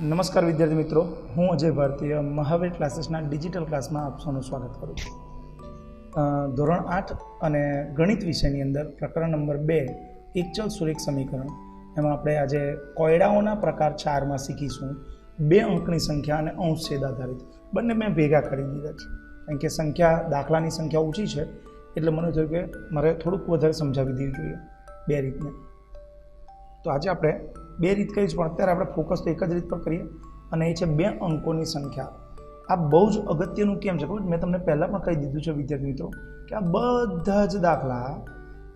નમસ્કાર વિદ્યાર્થી મિત્રો, હું અજય ભારતીય મહાવીર ક્લાસીસના ડિજિટલ ક્લાસમાં આપ સૌનું સ્વાગત કરું છું. ધોરણ 8 અને ગણિત વિષયની અંદર પ્રકરણ નંબર 2 એકચલ સુરેખ સમીકરણ, એમાં આપણે આજે કોયડાઓના પ્રકાર 4માં શીખીશું 2 અંકની સંખ્યા અને અંશ છેદ આધારિત. બંને મેં ભેગા કરી દીધા છે, કારણ કે સંખ્યા દાખલાની સંખ્યા ઊંચી છે, એટલે મને થયું કે મારે થોડુંક વધારે સમજાવી દેવું જોઈએ 2 રીતને. તો આજે આપણે 2 રીત કરીશું, પણ અત્યારે આપણે ફોકસ તો એક જ રીત પર કરીએ, અને એ છે 2 અંકોની સંખ્યા. આ બહુ જ અગત્યનું કેમ છે ખબર? મેં તમને પહેલાં પણ કહી દીધું છે વિદ્યાર્થી મિત્રો કે આ બધા જ દાખલા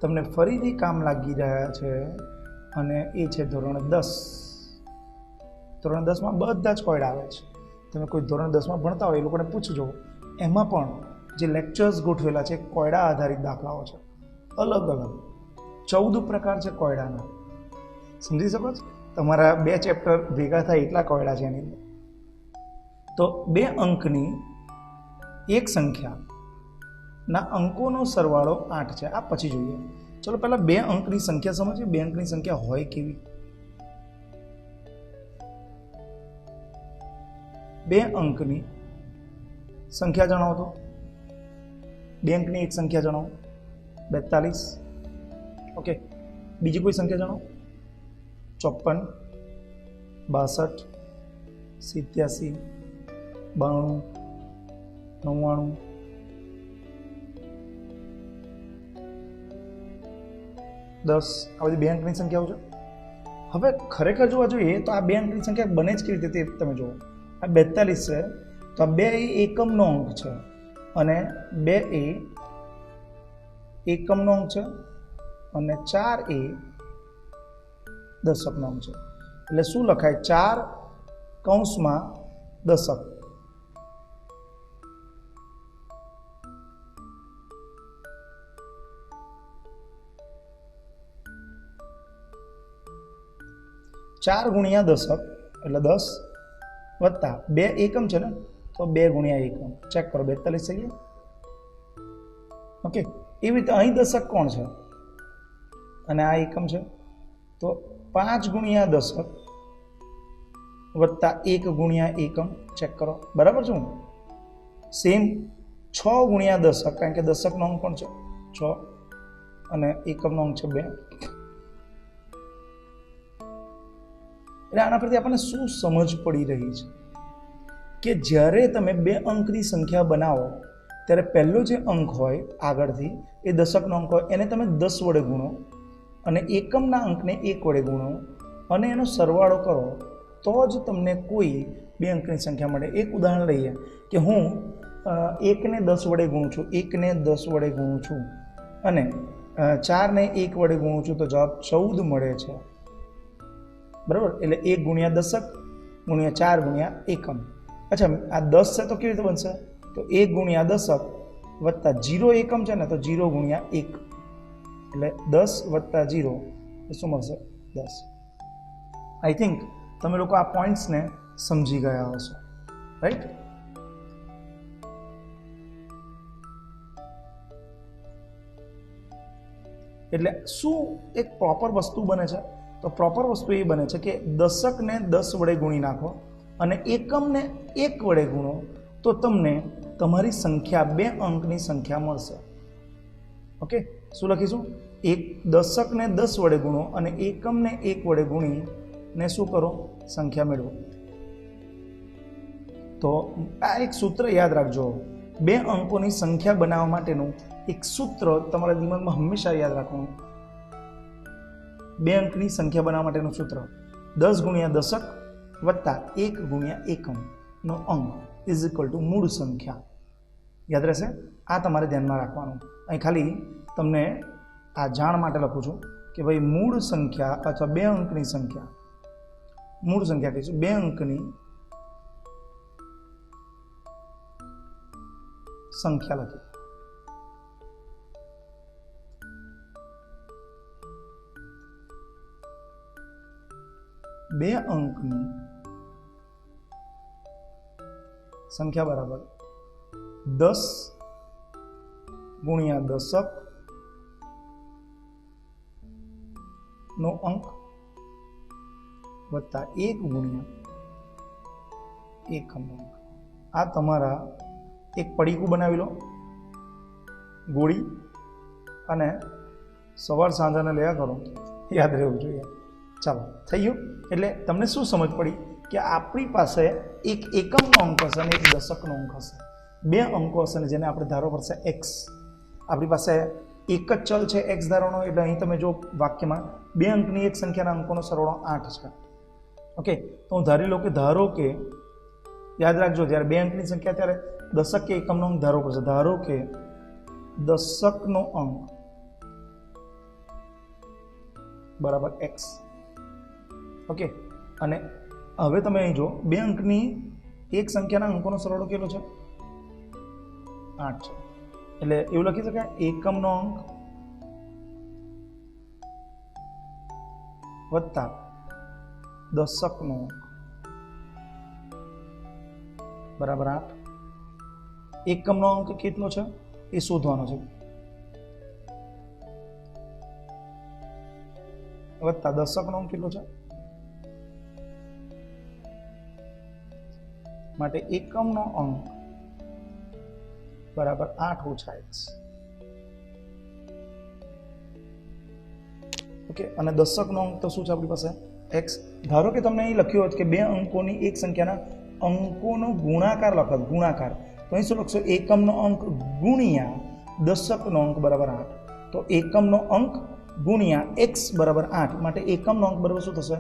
તમને ફરીથી કામ લાગી રહ્યા છે, અને એ છે ધોરણ 10. ધોરણ 10માં બધા જ કોયડા આવે છે. તમે કોઈ ધોરણ 10માં ભણતા હોય એ લોકોને પૂછજો, એમાં પણ જે લેક્ચર્સ ગોઠવેલા છે કોયડા આધારિત દાખલાઓ છે. અલગ અલગ 14 પ્રકાર છે કોયડાના. સમજી શકો છો? તમારા 2 ચેપ્ટર ભેગા થાય એટલા કોયડા છે એની અંદર. તો 2 અંકની એક સંખ્યાના અંકોનો સરવાળો 8 છે. આ પછી જોઈએ. ચલો પહેલાં 2 અંકની સંખ્યા સમજીએ. 2 અંકની સંખ્યા હોય કેવી? 2 અંકની સંખ્યા જણાવો તો. 2 અંકની એક સંખ્યા જણાવો. 42. ઓકે, બીજી કોઈ સંખ્યા જણાવો. 54, 62, 87, 92, 99, 10. આ બધી 2 અંકની સંખ્યાઓ છે. હવે ખરેખર જોવા જોઈએ તો આ 2 અંકની સંખ્યા બને જ કેવી રીતે તે તમે જુઓ. આ 42 છે, તો આ 2 એ એકમનો અંક છે, અને 2 એ એકમનો અંક છે, અને 4 એ દશકનો અંક છે. એટલે શું લખાય? 4 કૌંસમાં દશક. ચાર ગુણ્યા દશક એટલે 10, વત્તા 2 એકમ છે ને, તો 2 ગુણ્યા એકમ. ચેક કરો, 42 થઈ ગયા. ઓકે, એવી રીતે અહીં દશક કોણ છે અને આ એકમ છે, તો 5 ગુણ્યા દશક વત્તા 1 ગુણ્યા એકમ. ચેક કરો, બરાબર છે? સેમ 6 ગુણ્યા દશક, કારણ કે દશકનો અંક પણ છે 6 અને એકમનો અંક છે 2. એટલે આના પરથી આપણને શું સમજ પડી રહી છે કે જ્યારે તમે 2 અંકની સંખ્યા બનાવો ત્યારે પહેલો જે અંક હોય આગળથી એ દશકનો અંક હોય, એને તમે 10 વડે ગુણો, અને એકમના અંકને 1 વડે ગુણો, અને એનો સરવાળો કરો, તો જ તમને કોઈ 2 અંકની સંખ્યા મળે. એક ઉદાહરણ લઈએ કે હું 1 ને 10 વડે ગુણું છું, 1 ને 10 વડે ગુણું છું, અને 4 ને 1 વડે ગુણું છું, તો જવાબ 14 મળે છે. બરાબર? એટલે 1 ગુણ્યા દશક ગુણ્યા 4 ગુણ્યા એકમ. અચ્છા, આ 10 છે તો કેવી રીતે બનશે? તો 1 ગુણ્યા દશક વત્તા 0 એકમ છે ને, તો 0 ગુણ્યા 1, એટલે 10 વત્તા 0 એ શું મળશે? 10. આઈ થિંક તમે લોકો આ પોઈન્ટ્સને સમજી ગયા હશો, રાઈટ? એટલે શું એક પ્રોપર વસ્તુ બને છે? તો પ્રોપર વસ્તુ એ બને છે કે દશકને 10 વડે ગુણી નાખો અને એકમને 1 વડે ગુણો, તો તમને તમારી સંખ્યા 2 અંકની સંખ્યા મળશે. ઓકે, શું લખીશું? એક દશકને 10 વડે ગુણો અને એકમને 1 વડે ગુણીને શું કરો? સંખ્યા મેળવો. તો આ એક સૂત્ર યાદ રાખજો. 2 અંકોની સંખ્યા બનાવવા માટેનું એક સૂત્ર તમારા દિમાગમાં હંમેશા યાદ રાખવાનું. 2 અંકની સંખ્યા બનાવવા માટેનું સૂત્ર 10 ગુણ્યા દશક વત્તા 1 ગુણ્યા એકમનો અંક ઇઝ ઇક્વલ ટુ મૂળ સંખ્યા. યાદ રહેશે? આ તમારે ધ્યાનમાં રાખવાનું. અહીં ખાલી તમને આ જાણ માટે લખું છું કે ભાઈ મૂળ સંખ્યા અથવા 2 અંકની સંખ્યા, મૂળ સંખ્યા કહીશું, 2 અંકની સંખ્યા લખી. બે અંકની સંખ્યા બરાબર 10 ગુણ્યા દશક નો અંક વત્તા 1 ગુણ્યા એકમનો અંક. આ તમારા એક પડીકું બનાવી લો, ગોળી, અને સવાર સાંજાને લેવા કરો, યાદ રહેવું જોઈએ. ચાલો, થઈ ગયું. એટલે તમને શું સમજ પડી કે આપણી પાસે એક એકમનો અંક હશે અને એક દશકનો અંક હશે. બે અંકો હશે ને જેને આપણે ધારવો પડશે એક્સ. આપણી પાસે એક જ ચલ છે એક્સ ધારવાનો, એટલે અહીં તમે જો વાક્યમાં બે અંકની એક સંખ્યાના અંકોનો સરવાળો 8 છે. ઓકે, તો હું ધારી લો કે ધારો કે, યાદ રાખજો જ્યારે બે અંકની સંખ્યા ત્યારે દશક કે એકમનો અંક ધારવો પડશે. ધારો કે દશકનો અંક બરાબર એક્સ. ઓકે, અને હવે તમે અહીં જો બે અંકની એક સંખ્યાના અંકોનો સરવાળો કેટલો છે? 8 છે. એટલે એવું લખી શકાય એકમનો અંક વત્તા દશકનો અંક બરાબર 8. એકમનો અંક કેટલો છે એ શોધવાનો છે, વત્તા દશકનો અંક કેટલો છે. માટે એકમનો અંક બરાબર 8 ઓછા એક્સ. ઓકે, અને દશકનો અંક તો શું છે આપણી પાસે? એક્સ. ધારો કે તમને અહીં લખ્યું હોત કે બે અંકોની એક સંખ્યાના અંકોનો ગુણાકાર લખત, ગુણાકાર, તો અહીં શું લખશો? એકમનો અંક ગુણ્યા દશકનો અંક બરાબર 8. તો એકમનો અંક ગુણ્યા એક્સ બરાબર 8. માટે એકમનો અંક બરાબર શું થશે?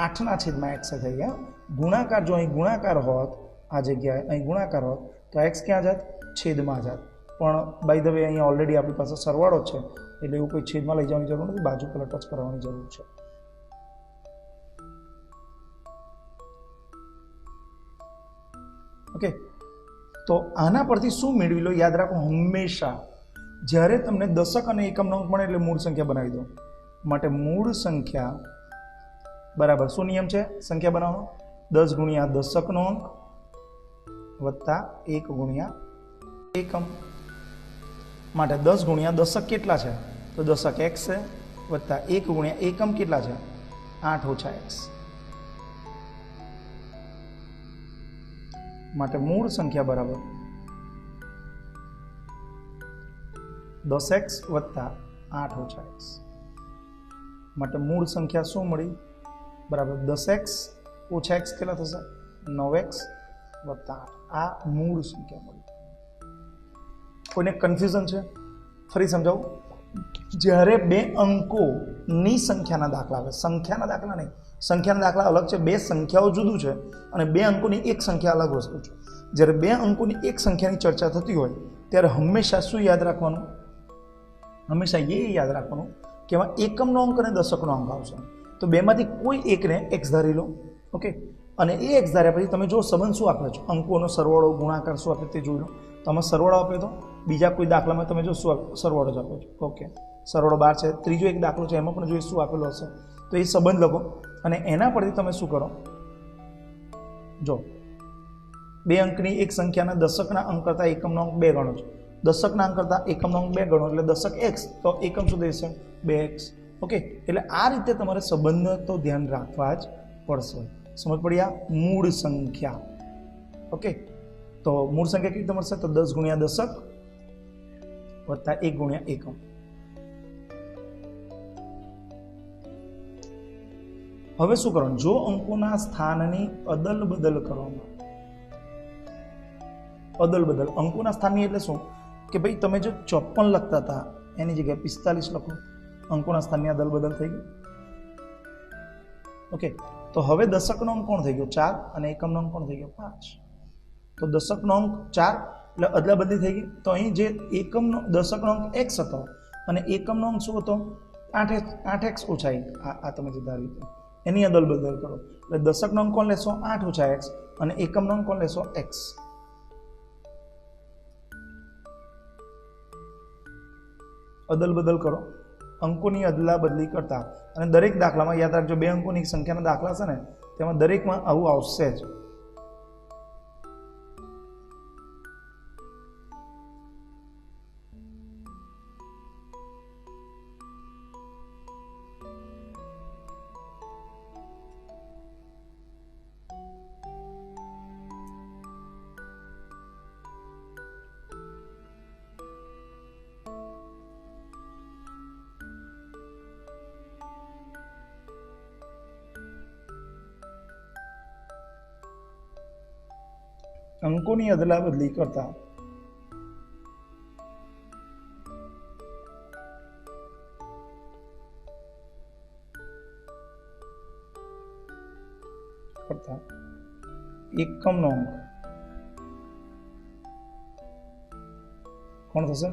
8 છેદમાં એક્સ થઈ ગયા. ગુણાકાર, જો અહીં ગુણાકાર હોત, આ જગ્યાએ અહીં ગુણાકાર હોત તો એક્સ ક્યાં જાત? છેદમાં જાત. પણ બાય ધ વે અહીંયા ઓલરેડી આપણી પાસે સરવાળો છે, એટલે એવું કોઈ છેદમાં લઈ જવાની જરૂર નથી, બાજુ પર ટચ કરવાની જરૂર છે. ઓકે, તો આના પરથી શું મેળવી લો? યાદ રાખો, હંમેશા જ્યારે તમને દશક અને એકમનો અંક મળે એટલે મૂળ સંખ્યા બનાવી દો. માટે મૂળ સંખ્યા બરાબર શું નિયમ છે સંખ્યા બનાવવાનો? 10 ગુણ્યા દશકનો અંક વત્તા 1 ગુણ્યા એકમ. માટે 10 ગુણ્યા દશક કેટલા છે? તો દશક એક્સ છે, વત્તા 1 ગુણ્યા એકમ કેટલા છે? 8 ઓછા એક્સ. માટે મૂળ સંખ્યા બરાબર 10x વત્તા 8 ઓછા એક્સ. માટે મૂળ સંખ્યા શું મળી? બરાબર 10x ઓછા એક્સ કેટલા થશે? 9x વત્તા 8. આ મૂળ સંખ્યા મળી. કોઈને કન્ફ્યુઝન છે? ફરી સમજાવું. જ્યારે બે અંકોની સંખ્યાના દાખલા આવે, સંખ્યાના દાખલા નહીં, સંખ્યાના દાખલા અલગ છે, બે સંખ્યાઓ જુદું છે, અને બે અંકોની એક સંખ્યા અલગ વસ્તુ છે. જ્યારે બે અંકોની એક સંખ્યાની ચર્ચા થતી હોય ત્યારે હંમેશા શું યાદ રાખવાનું? હંમેશા એ યાદ રાખવાનું કે એમાં એકમનો અંક અને દશકનો અંક આવશે. તો બેમાંથી કોઈ એકને એક્સ ધારી લો. ઓકે, અને એ એક્સ ધાર્યા પછી તમે જો સંબંધ શું આપ્યો છે, અંકોનો સરવાળો ગુણાકાર શું આપ્યો તે જોઈ લો. તો આમાં સરવાળો આપ્યો તો બીજા કોઈ દાખલામાં તમે જો શું સરવાળો જ આપ્યો છે. ઓકે, સરવાળો 12 છે. ત્રીજો એક દાખલો છે એમાં પણ જોઈએ શું આપેલો હશે, તો એ સંબંધ લખો અને એના પરથી તમે શું કરો? જો બે અંકની એક સંખ્યાના દશકના અંક કરતાં એકમનો અંક 2 ગણો છે, દશકના અંક કરતાં એકમનો અંક 2 ગણો એટલે દશક એક્સ, તો એકમ શું થશે? 2x. ઓકે, એટલે આ રીતે તમારે સંબંધ તો ધ્યાન રાખવા જ પડશે. સમજ પડી? આ મૂળ સંખ્યા. ઓકે, તો મૂળ સંખ્યા કેવી રીતે મળશે? તો 10 ગુણ્યા દશક વત્તા 1 ગુણ્યા એકમ. હવે શું કરવાનું? જો અંકોના સ્થાનની અદલ બદલ કરવામાં, અદલ બદલ અંકોના સ્થાનની એટલે શું કે ભાઈ તમે જો 54 લખતા હતા એની જગ્યાએ 45 લખો, અંકોના સ્થાનની અદલ બદલ થઈ ગઈ. ઓકે, તો હવે દશકનો અંક કોણ થઈ ગયો? 4, અને એકમનો અંક કોણ થઈ ગયો? 5. તો દશકનો અંક 4 એટલે અદલા બદલી થઈ ગઈ. તો અહીં જે એકમનો દશકનો અંક x હતો અને એકમનો અંક શું હતો? 8x ઓછા 1. આ તમે જે ધારી એની અદલ બદલ કરો એટલે દશકનો અંક કોણ લેશો? 8 ઓછા x, અને એકમનો અંક કોણ લેશો? x. અદલ બદલ કરો, અંકોની અદલા બદલી કરતા. અને દરેક દાખલામાં યાદ રાખજો, બે અંકોની સંખ્યાના દાખલા છે ને તેમાં દરેકમાં આવું આવશે જ. અંકોની અદલા બદલી કરતા એકમનો અંક કોણ થશે?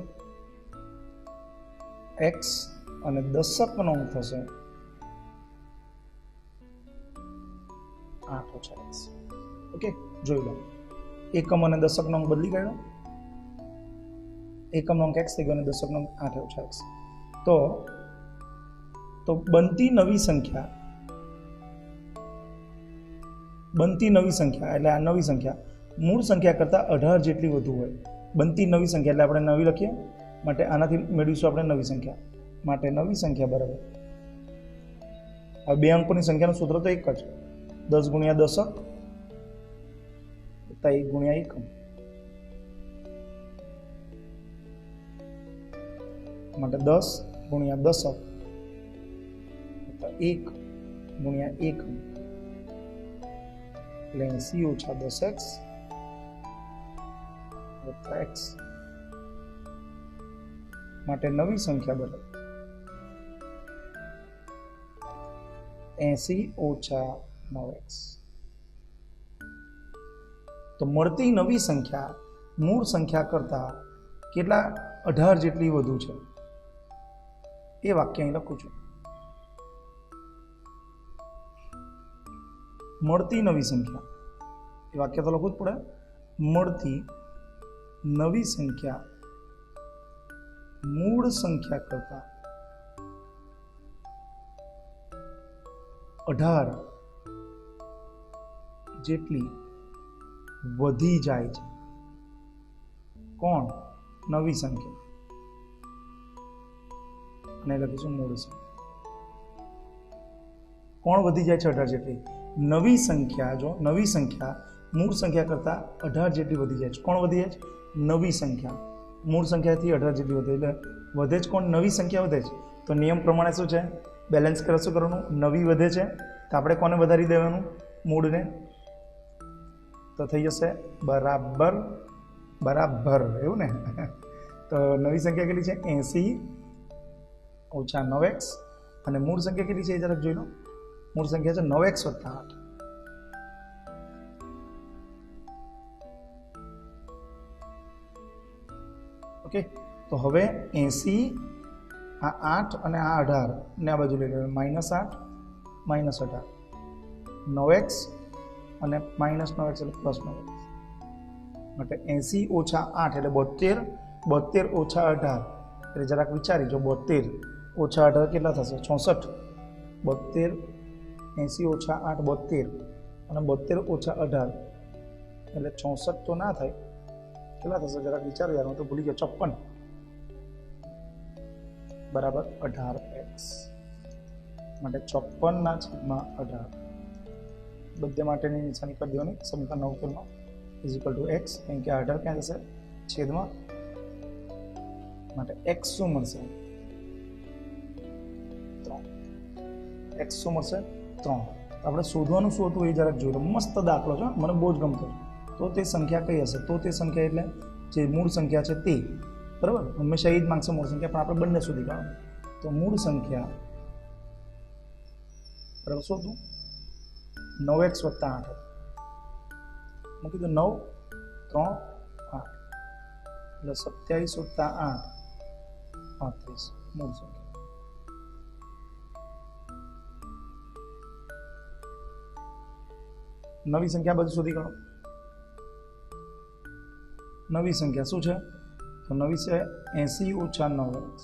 x અને દશકનો અંક થશે 8 ઓછા x. ઓકે, જોઈ લો. એકમ અને દશકનો અંક બદલી ગયો. એકમનો અંક x થઈ ગયો અને દશકનો અંક 8 ઓછા x. તો બનતી નવી સંખ્યા એટલે આ નવી સંખ્યા મૂળ સંખ્યા કરતાં 18 જેટલી વધુ હોય. બનતી નવી સંખ્યા એટલે આપણે નવી લખીએ, માટે આનાથી મેળવીશું આપણે નવી સંખ્યા. માટે નવી સંખ્યા બરાબર આ બે અંકોની સંખ્યાનું સૂત્ર તો એક જ, 10 ગુણ્યા દશક વત્તા 1 ગુણ્યા એકમ. માટે 10 ગુણ્યા દશક વત્તા 1 ગુણ્યા એકમ એટલે 80 ઓછા 10x વત્તા x. માટે નવી સંખ્યા બરાબર 80 ઓછા 9x. તો મળતી નવી સંખ્યા મૂળ સંખ્યા કરતા કેટલા 18 જેટલી વધુ છે એ વાક્ય અહીં લખું છું. મળતી નવી સંખ્યા એ વાક્ય તો લખવું જ પડે. મળતી નવી સંખ્યા મૂળ સંખ્યા કરતા 18 જેટલી વધી જાય છે. કોણ? નવી સંખ્યા. અને લખીશું મૂળ સંખ્યા. કોણ વધી જાય છે 18 જેટલી? નવી સંખ્યા. જો નવી સંખ્યા મૂળ સંખ્યા કરતા 18 જેટલી વધી જાય છે. કોણ વધી જાય છે? નવી સંખ્યા. મૂળ સંખ્યાથી 18 જેટલી વધે એટલે વધે જ કોણ? નવી સંખ્યા વધે છે. તો નિયમ પ્રમાણે શું છે? બેલેન્સ કરે શું કરવાનું? નવી વધે છે તો આપણે કોને વધારી દેવાનું? મૂળને. તો થઈ જશે બરાબર બરાબર, એવું ને? તો નવી સંખ્યા કેટલી છે? 80 ઓછા 9x. અને મૂળ સંખ્યા કેટલી છે એ જરાક જોઈ લો. મૂળ સંખ્યા છે 9x વત્તા 8. ઓકે, તો હવે 80 આ 8 અને આ 18 ને આ બાજુ લઈ લેવાનું. -8 -18 9x અને -9x એટલે +9x. માટે 80 ઓછા 8 એટલે 72. 72 ઓછા 18 એટલે જરાક વિચારી જો. 72 ઓછા 18 કેટલા થશે? 64. 72 80 ઓછા 8 72 અને 72 ઓછા 18 એટલે 64 તો ના થાય. કેટલા થશે જરાક વિચારો યાર, હું તો ભૂલી ગયો. 54 બરાબર 18x. માટે 54/18 બધે માટેની નિશાની કરી દેવાની. સમીકરણ 9 ઉકેલમાં = x, કેમ કે 18 ક્યાં જશે? છેદમાં. માટે x શું મળશે? 3. x શું મળશે? 3. આપણે શોધવાનું શું હતું એ જરાક જોઈ લો. મસ્ત દાખલો છે, મને બહુ જ ગમતો. તો તે સંખ્યા કઈ હશે? તો તે સંખ્યા એટલે જે મૂળ સંખ્યા છે તે. બરાબર, હંમેશા એ જ માંગશે મૂળ સંખ્યા, પણ આપણે બંને શોધી કાઢવાનું. તો મૂળ સંખ્યા બરાબર શું હતું? 9x વત્તા 8. મૂકી દો 9 3 8 એટલે 27 વત્તા 8 35 મૂળ સંખ્યા. નવી સંખ્યા બધું શોધી કાઢો. નવી સંખ્યા શું છે? તો નવી છે 80 ઓછા 9x.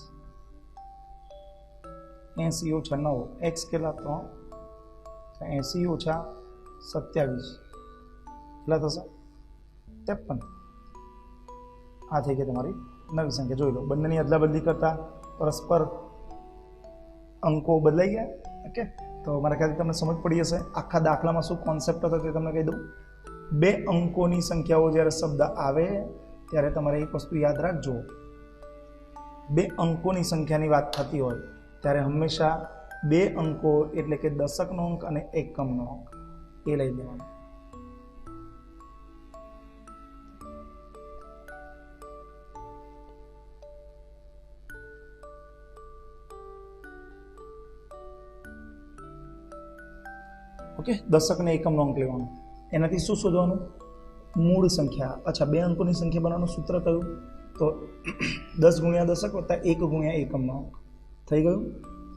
80 ઓછા 9 x કેટલા? 3. 80 ઓછા 27 કેટલા થશે? 53. આ થઈ ગઈ તમારી નવી સંખ્યા. જોઈ લો, બંનેની અદલા બદલી કરતા પરસ્પર અંકો બદલાઈ ગયા. ઓકે, તો મારા ખ્યાલથી તમને સમજ પડી હશે. આખા દાખલામાં શું કોન્સેપ્ટ હતો તે તમને કહી દઉં. બે અંકોની સંખ્યાઓ જ્યારે શબ્દ આવે ત્યારે તમારે એક વસ્તુ યાદ રાખજો. બે અંકોની સંખ્યાની વાત થતી હોય ત્યારે હંમેશા બે અંકો એટલે કે દશકનો અંક અને એકમનો અંક એ લઈ લેવાનો. ઓકે, દશકને એકમનો અંક લેવાનો. એનાથી શું શોધવાનું? મૂળ સંખ્યા. અચ્છા, 2 અંકોની સંખ્યા બનાવવાનું સૂત્ર કયું? તો 10 ગુણ્યા દશક વત્તા 1 ગુણ્યા એકમનો અંક થઈ ગયું.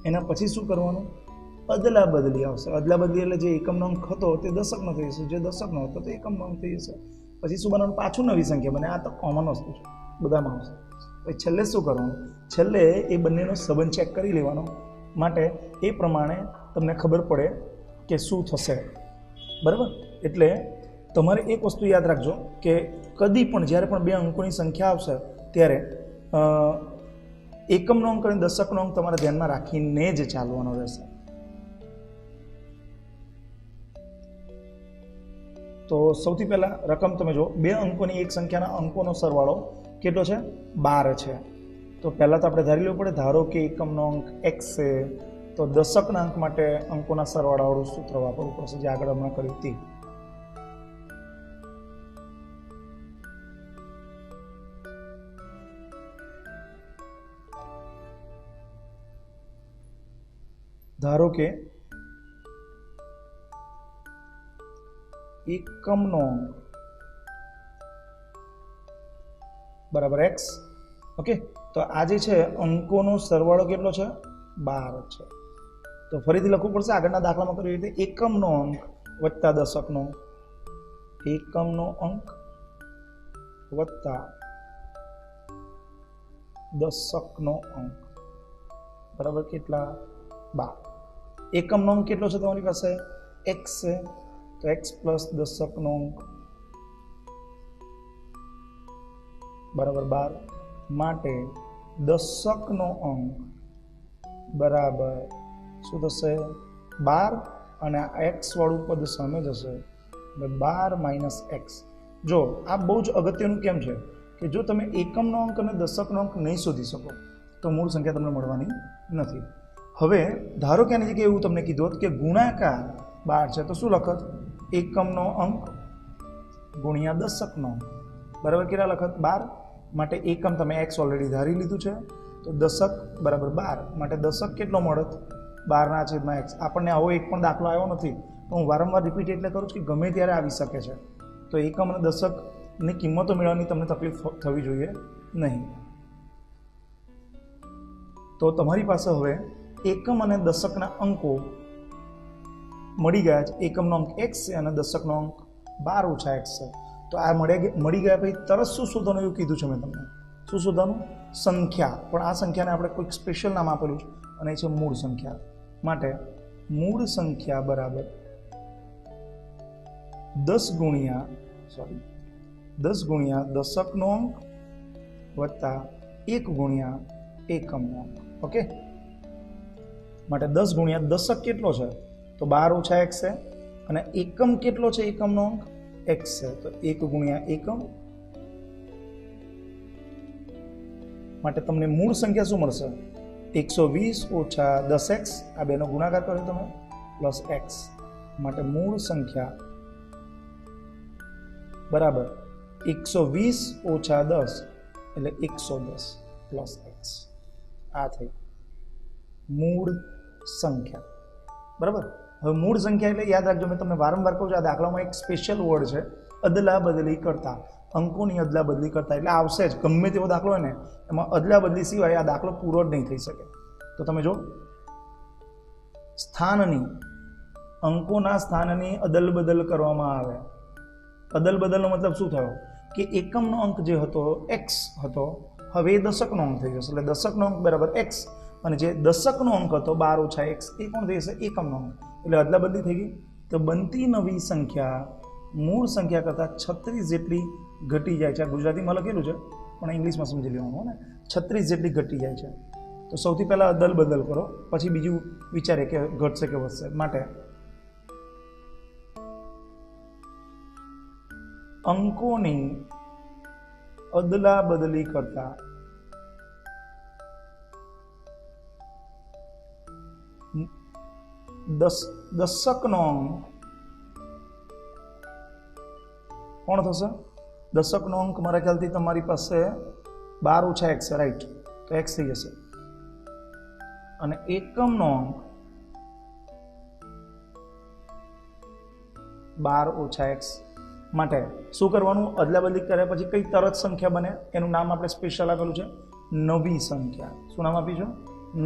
એના પછી શું કરવાનું? અદલા બદલી આવશે. અદલા બદલી એટલે જે એકમનો અંક હતો તે દશકનો થઈ જશે, જે દશકનો હતો તે એકમનો અંક થઈ જશે. પછી શું બનાવવાનું? પાછું નવી સંખ્યા બને. આ તો કોમન વસ્તુ છે, બધામાં આવશે. પછી છેલ્લે શું કરવાનું? છેલ્લે એ બંનેનો સંબંધ ચેક કરી લેવાનો, માટે એ પ્રમાણે તમને ખબર પડે કે શું થશે. બરાબર? એટલે તમારે એક વસ્તુ યાદ રાખજો કે કદી પણ જ્યારે પણ 2 અંકોની સંખ્યા આવશે ત્યારે એકમનો અંક અને દશકનો અંક તમારે ધ્યાનમાં રાખીને જ ચાલવાનો રહેશે. તો સૌથી પહેલાં રકમ તમે જો, 2 અંકોની એક સંખ્યાના અંકોનો સરવાળો કેટલો છે? 12 છે. તો પહેલાં તો આપણે ધારી લેવું પડે. ધારો કે એકમનો અંક x છે, તો દશકના અંક માટે અંકોના સરવાળાવાળું સૂત્ર વાપરવું પડશે, જે આગળ હમણાં કર્યું તે. ધારો કે એકમનો અંક બરાબર x. ઓકે, તો આ જે છે અંકોનો સરવાળો કેટલો છે? 12 છે. તો ફરીથી લખવું પડશે આગળના દાખલામાં કરી રીતે, એકમનો અંક વત્તા દશકનો અંક. એકમનો અંક વત્તા દશકનો અંક બરાબર કેટલા? 12. એકમનો અંક કેટલો છે તમારી પાસે? x છે, તો x પ્લસ દશકનો અંક બરાબર 12. માટે દશકનો અંક બરાબર શું થશે? 12, અને આ x વાળું પદ સામે જશે, એટલે 12 - x. જો આ બહુ જ અગત્યનું કેમ છે કે જો તમે એકમનો અંક અને દશકનો અંક નહીં શોધી શકો તો મૂળ સંખ્યા તમને મળવાની નથી. હવે ધારો કે આની જગ્યાએ એવું તમને કીધું હોત કે ગુણાકાર 12 છે, તો શું લખત? એકમનો અંક ગુણ્યા દશકનો અંક બરાબર કેટલા લખત? 12. માટે એકમ તમે x ઓલરેડી ધારી લીધું છે, તો દશક બરાબર 12. માટે દશક કેટલો મળત? 12/x. આપણને આવો એક પણ દાખલો આવ્યો નથી, તો હું વારંવાર રિપીટ એટલે કરું છું કે ગમે ત્યારે આવી શકે છે. તો એકમ અને દશકની કિંમતો મેળવવાની તમને તકલીફ થવી જોઈએ નહીં. તો તમારી પાસે હવે એકમ અને દશકના અંકો મળી ગયા છે. એકમનો અંક x છે અને દશકનો અંક 12 - x છે. તો આ મળી ગયા પછી તરત શું શોધવાનું એવું કીધું છે મેં તમને? શું શોધવાનું? સંખ્યા. પણ આ સંખ્યાને આપણે કોઈક સ્પેશિયલ નામ આપેલું છે અને એ છે મૂળ સંખ્યા. માટે મૂળ સંખ્યા બરાબર 10 ગુણ્યા દશકનો અંક વત્તા 1 ગુણ્યા એકમનો અંક. ઓકે, માટે 10 ગુણ્યા દશક કેટલો છે? તો 12 - x છે. અને એકમ કેટલો છે? એકમનો અંક x છે, તો 1 ગુણ્યા એકમ. માટે તમને મૂળ સંખ્યા શું મળશે? 120 - 10x. આ બેનો ગુણાકાર કર્યો તમે, પ્લસ x. માટે મૂળ સંખ્યા બરાબર 120 - 10 એટલે 110 પ્લસ x. આ થઈ મૂળ સંખ્યા. બરાબર? હવે મૂળ સંખ્યા એટલે યાદ રાખજો, મેં તમને વારંવાર કહું છું, આ દાખલામાં એક સ્પેશિયલ વર્ડ છે, અદલા બદલી કરતા. અંકોની અદલા બદલી કરતા એટલે આવશે જ. ગમે તેવો દાખલો હોય ને એમાં અદલા બદલી સિવાય આ દાખલો પૂરો જ નહીં થઈ શકે. તો તમે જો, સ્થાનની, અંકોના સ્થાનની અદલ બદલ કરવામાં આવે. અદલ બદલનો મતલબ શું થયો? કે એકમનો અંક જે હતો x હતો, હવે એ દશકનો અંક થઈ જશે. એટલે દશકનો અંક બરાબર x, અને જે દશકનો અંક હતો 12 - x એ કોણ થઈ જશે? એકમનો અંક. એટલે અદલા બદલી થઈ ગઈ. તો બનતી નવી સંખ્યા મૂળ સંખ્યા કરતાં 36 જેટલી ઘટી જાય છે. આ ગુજરાતીમાં લખેલું છે પણ ઇંગ્લિશમાં સમજી લેવાનું ને. 36 જેટલી ઘટી જાય છે. તો સૌથી પહેલાં અદલ બદલ કરો, પછી બીજું વિચારે કે ઘટશે કે વધશે. માટે અંકોની અદલા બદલી કરતા દશકનો અંક કોણ થશે? દશકનો અંક મારા ખ્યાલથી તમારી પાસે 12 - x છે, રાઈટ? તો x થઈ જશે. અને એકમનો અંક 12 ઓછા એક્સ માટે શું કરવાનું? અદલા બદલી કર્યા પછી કઈ તરત સંખ્યા બને એનું નામ આપણે સ્પેશિયલ આપેલું છે નવી સંખ્યા. શું નામ આપ્યું છે?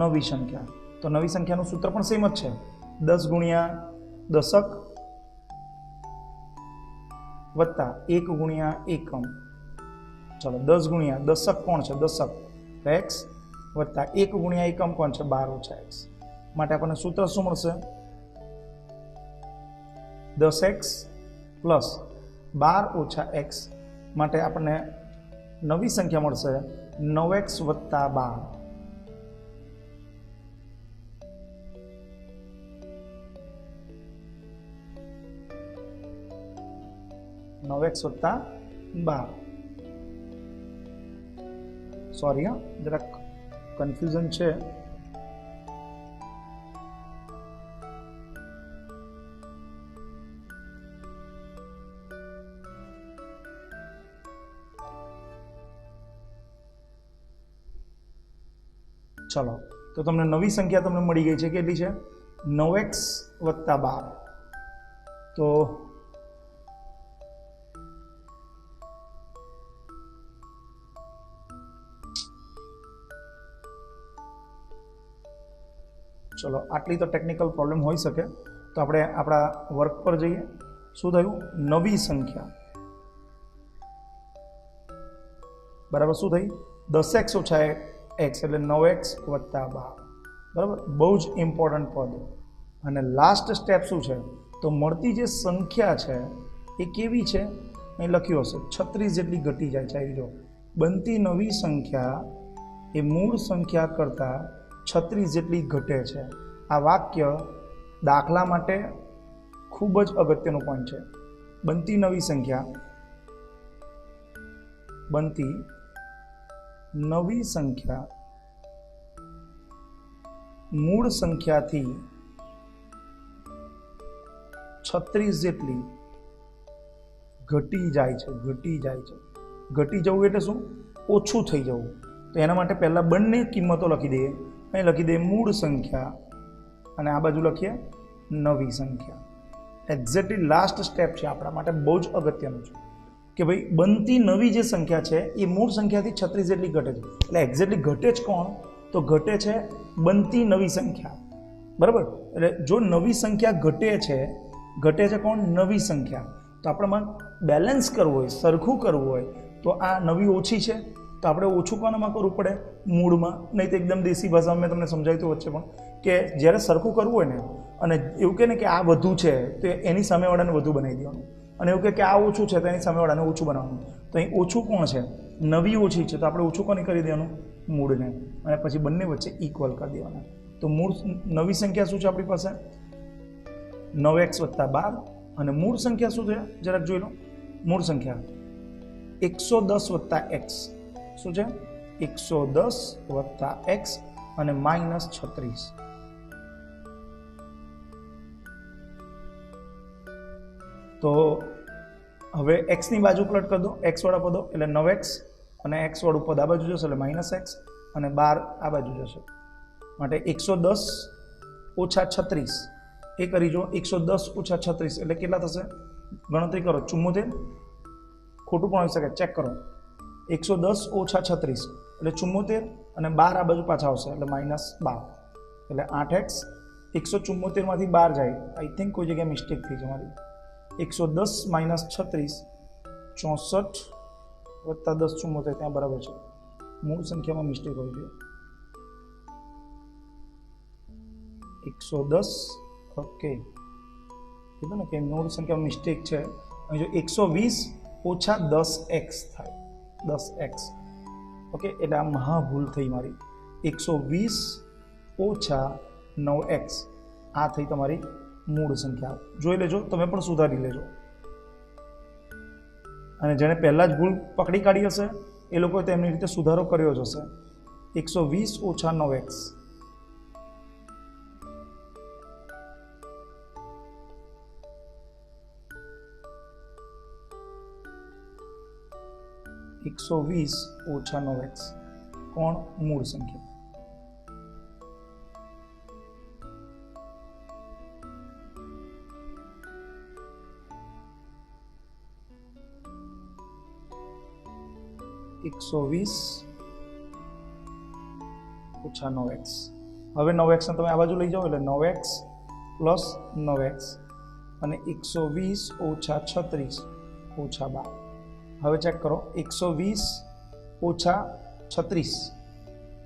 નવી સંખ્યા. તો નવી સંખ્યાનું સૂત્ર પણ સેમ જ છે, 10 ગુણ્યા દશક વત્તા 1 ગુણ્યા એકમ. ચલો 10 ગુણ્યા દશક કોણ છે? દશક એક્સ વત્તા 1 ગુણ્યા એકમ કોણ છે? 12 ઓછા એક્સ. માટે આપણને સૂત્ર શું મળશે? 10x પ્લસ 12 ઓછા એક્સ માટે આપણને નવી સંખ્યા મળશે 9x વત્તા 12. 9x વત્તા 12. સોરી હા, જરાક કન્ફ્યુઝન છે. ચલો, તો તમને નવી સંખ્યા તમને મળી ગઈ છે. કેટલી છે? 9x વત્તા 12. તો ચલો, આટલી તો ટેકનિકલ પ્રોબ્લેમ હોઈ શકે. તો આપણે આપણા વર્ક પર જઈએ. શું થયું? નવી સંખ્યા બરાબર શું થઈ? 10x ઓછા એક્સ એટલે 9x વત્તા 12. બરાબર, બહુ જ ઇમ્પોર્ટન્ટ પદ. અને લાસ્ટ સ્ટેપ શું છે? તો મળતી જે સંખ્યા છે એ કેવી છે? અહીં લખ્યું હશે 36 જેટલી ઘટી જાય છે. આવી જો બનતી નવી સંખ્યા એ મૂળ સંખ્યા કરતાં 36 જેટલી ઘટે છે. આ વાક્ય દાખલા માટે ખૂબ જ અગત્યનું પોઈન્ટ છે. બનતી નવી સંખ્યા મૂળ સંખ્યાથી 36 જેટલી ઘટી જાય છે. ઘટી જવું એટલે શું? ઓછું થઈ જવું. તો એના માટે પહેલાં બંને કિંમતો લખી દઈએ. અહીં લખી દઈએ મૂળ સંખ્યા અને આ બાજુ લખીએ નવી સંખ્યા. એક્ઝેક્ટલી લાસ્ટ સ્ટેપ છે આપણા માટે, બહુ જ અગત્યનું છે કે ભાઈ બનતી નવી જે સંખ્યા છે એ મૂળ સંખ્યાથી 36 જેટલી ઘટે છે. એટલે એક્ઝેક્ટલી ઘટે જ કોણ? તો ઘટે છે બનતી નવી સંખ્યા. બરાબર, એટલે જો નવી સંખ્યા ઘટે છે કોણ? નવી સંખ્યા. તો આપણેમાં બેલેન્સ કરવું હોય, સરખું કરવું હોય તો આ નવી ઓછી છે તો આપણે ઓછું કોનામાં કરવું પડે? મૂળમાં. નહીં તો એકદમ દેશી ભાષામાં મેં તમને સમજાવ્યું વચ્ચે પણ કે જ્યારે સરખું કરવું હોય ને અને એવું કહે ને કે આ વધુ છે તો એની સામેવાળાને વધુ બનાવી દેવાનું, અને એવું કે આ ઓછું છે તો એની સામેવાળાને ઓછું બનાવવાનું. તો અહીં ઓછું કોણ છે? નવી ઓછી છે તો આપણે ઓછું કોને કરી દેવાનું? મૂળને. અને પછી બંને વચ્ચે ઇક્વલ કરી દેવાના. તો મૂળ નવી સંખ્યા શું છે આપણી પાસે? 9x વત્તા 12. અને મૂળ સંખ્યા શું છે? જરાક જોઈ લો. મૂળ સંખ્યા 110 વત્તા એક્સ. શું છે? 110 વત્તા એક્સ અને -36. તો હવે એક્સની બાજુ પ્લટ કરી દો, એક્સ વાળા પદો એટલે 9x અને એક્સ વાળું પદ આ બાજુ જશે એટલે -x અને 12 આ બાજુ જશે. માટે 110 ઓછા 36 એ કરી જો. 110 ઓછા 36 એટલે કેટલા થશે? ગણતરી કરો. 74. ખોટું પણ હોઈ શકે, ચેક કરો. 110 ઓછા 36 એટલે 74 અને 12 આ બાજુ પાછા આવશે એટલે -12 એટલે 8x. 174 માંથી 12 જાય. આઈ થિંક કોઈ જગ્યાએ મિસ્ટેક થઈ છે મારી. 110 -36 64 વત્તા 10 74 ત્યાં બરાબર છે. મૂળ સંખ્યામાં મિસ્ટેક હોય છે. 110 ઓકે કીધું ને કે મૂળ સંખ્યામાં મિસ્ટેક છે. અહીં જો 120 ઓછા 10x થાય. 10x ઓકે, એટલે આ મહાભૂલ થઈ મારી. 120 ઓછા 9x આ થઈ તમારી મૂળ સંખ્યા. જોઈ લેજો, તમે પણ સુધારી લેજો. અને જેને પહેલાં જ ભૂલ પકડી કાઢી હશે એ લોકોએ તેમની રીતે સુધારો કર્યો જ હશે. 120 ઓછા 9x 120 ઓછા 9x કોણ? મૂળ સંખ્યા. 120 ઓછા 9x. હવે 9x ને તમે આ બાજુ લઈ જાઓ એટલે 9x પ્લસ 9x અને 120 ઓછા 36 ઓછા 12. હવે ચેક કરો 120 ઓછા 36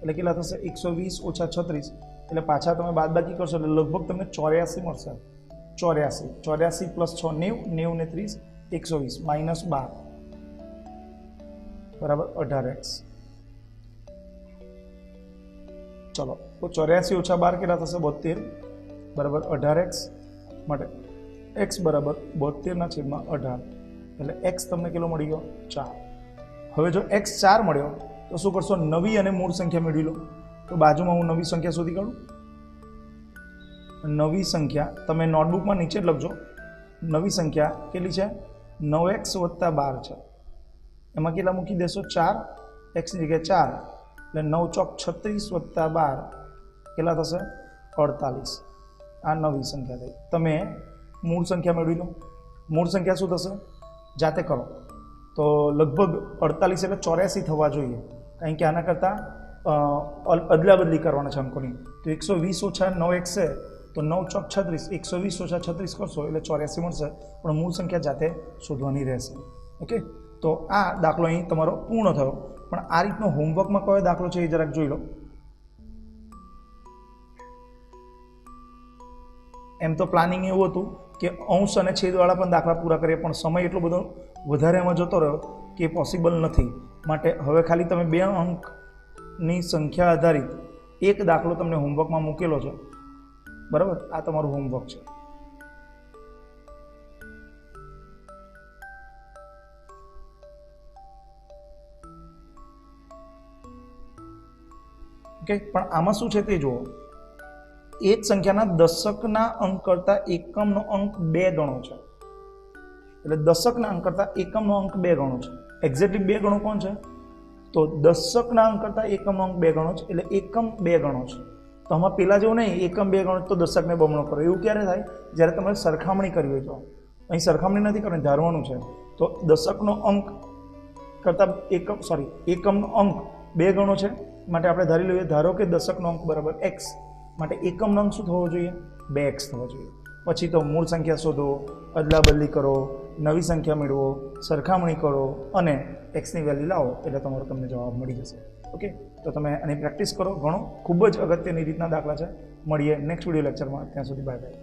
એટલે કેટલા થશે? 120 ઓછા 36 એટલે પાછા તમે બાદબાકી કરશો એટલે લગભગ તમને 84 મળશે. 84 પ્લસ 6 90, 90 ને 30 120 માઇનસ 12 બરાબર 18x. ચલો તો 84 ઓછા 12 કેટલા થશે? 72 બરાબર 18x માટે x બરાબર 72/18 એટલે x તમને કેટલો મળી ગયો? 4. હવે જો x 4 મળ્યો તો શું કરશો? નવી અને મૂળ સંખ્યા મેળવી લો. તો બાજુમાં હું નવી સંખ્યા શોધી કાઢું. નવી સંખ્યા તમે નોટબુકમાં નીચે જ લખજો. નવી સંખ્યા કેટલી છે? 9x + 12 છે. એમાં કેટલા મૂકી દેશો? 4. xની જગ્યાએ 4 એટલે 9 ચોક 36 + 12 કેટલા થશે? 48. આ નવી સંખ્યા થઈ. તમે મૂળ સંખ્યા મેળવી લો. મૂળ સંખ્યા શું થશે? જાતે કરો તો લગભગ 48 એટલે 84 થવા જોઈએ, કારણ કે આના કરતાં અદલા બદલી કરવાના છે અંકોની. તો 120 ઓછા 9x છે તો 9 ચોક 36, 120 ઓછા 36 કરશો એટલે 84 મળશે, પણ મૂળ સંખ્યા જાતે શોધવાની રહેશે. ઓકે, તો આ દાખલો અહીં તમારો પૂર્ણ થયો. પણ આ રીતનો હોમવર્કમાં કયો દાખલો છે એ જરાક જોઈ લો. એમ તો પ્લાનિંગ એવું હતું કે અંશ અને છેદવાળા પણ દાખલા પૂરા કરીએ, પણ સમય એટલો બધો વધારે એમાં જતો રહ્યો કે પોસિબલ નથી. માટે હવે ખાલી તમે 2 અંકની સંખ્યા આધારિત એક દાખલો તમને હોમવર્કમાં મૂકેલો છે. બરાબર, આ તમારું હોમવર્ક છે. ઓકે, પણ આમાં શું છે તે જુઓ. એક સંખ્યાના દશકના અંક કરતાં એકમનો અંક 2 ગણો છે. એટલે દશકના અંક કરતાં એકમનો અંક 2 ગણો છે. એક્ઝેક્ટલી 2 ગણો કોણ છે? તો દશકના અંક કરતાં એકમનો અંક 2 ગણો છે, એટલે એકમ 2 ગણો છે. તો આમાં પેલા જેવું નહીં એકમ 2 ગણો તો દશકને બમણો કરો. એવું ક્યારે થાય? જ્યારે તમારે સરખામણી કરવી હોય. તો અહીં સરખામણી નથી કરવાની, ધારવાનું છે. તો દશકનો અંક કરતાં એકમનો અંક 2 ગણો છે માટે આપણે ધારી લઈએ. ધારો કે દશકનો અંક બરાબર x, માટે એકમનો અંક શું થવો જોઈએ? 2x થવો જોઈએ. પછી તો મૂળ સંખ્યા શોધો, અદલા બદલી કરો, નવી સંખ્યા મેળવો, સરખામણી કરો અને એક્સની વેલ્યુ લાવો એટલે તમારો તમને જવાબ મળી જશે. ઓકે, તો તમે આની પ્રેક્ટિસ કરો. ઘણો ખૂબ જ અગત્યની રીતના દાખલા છે. મળીએ નેક્સ્ટ વિડીયો લેક્ચરમાં. ત્યાં સુધી બાય બાય.